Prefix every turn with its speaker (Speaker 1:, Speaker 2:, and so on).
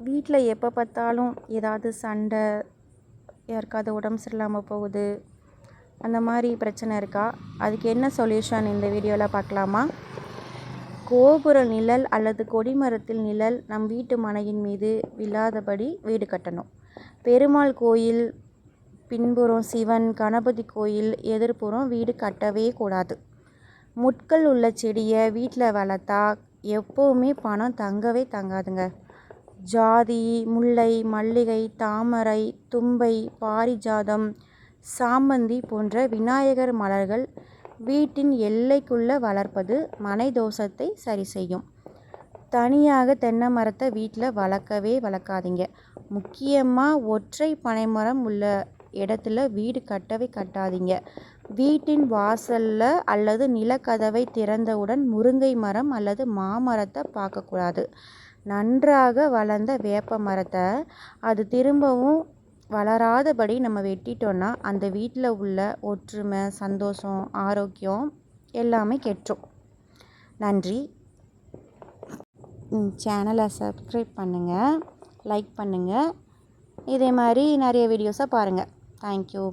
Speaker 1: வீட்டில் எப்போ பார்த்தாலும் ஏதாவது சண்டை, யாருக்காவது உடம்பு சரியில்லாமல் போகுது, அந்த மாதிரி பிரச்சனை இருக்கா? அதுக்கு என்ன சொல்யூஷன் இந்த வீடியோவில் பார்க்கலாமா? கோபுர நிழல் அல்லது கொடிமரத்தில் நிழல் நம் வீட்டு மனையின் மீது விழாதபடி வீடு கட்டணும். பெருமாள் கோயில் பின்புறம், சிவன், கணபதி கோயில் எதிர்ப்புறம் வீடு கட்டவே கூடாது. முட்கள் உள்ள செடியை வீட்டில் வளர்த்தா எப்போவுமே பணம் தங்கவே தங்காதுங்க. ஜாதி, முல்லை, மல்லிகை, தாமரை, தும்பை, பாரிஜாதம், சாமந்தி போன்ற விநாயகர் மலர்கள் வீட்டின் எல்லைக்குள்ளே வளர்ப்பது மனை தோஷத்தை சரி செய்யும். தனியாக தென்னை மரத்தை வீட்டில் வளர்க்காதீங்க. முக்கியமாக ஒற்றை பனைமரம் உள்ள இடத்துல வீடு கட்டவே கட்டாதீங்க. வீட்டின் வாசலில் அல்லது நிலக்கதவை திறந்தவுடன் முருங்கை மரம் அல்லது மாமரத்தை பார்க்கக்கூடாது. நன்றாக வளர்ந்த வேப்ப மரத்தை அது திரும்பவும் வளராதபடி நம்ம வெட்டிட்டோன்னா அந்த வீட்டில் உள்ள ஒற்றுமை, சந்தோஷம், ஆரோக்கியம் எல்லாமே கெட்டுரும். நன்றி. சேனலை சப்ஸ்கிரைப் பண்ணுங்கள், லைக் பண்ணுங்கள். இதே மாதிரி நிறைய வீடியோஸை பாருங்கள். தேங்க்யூ.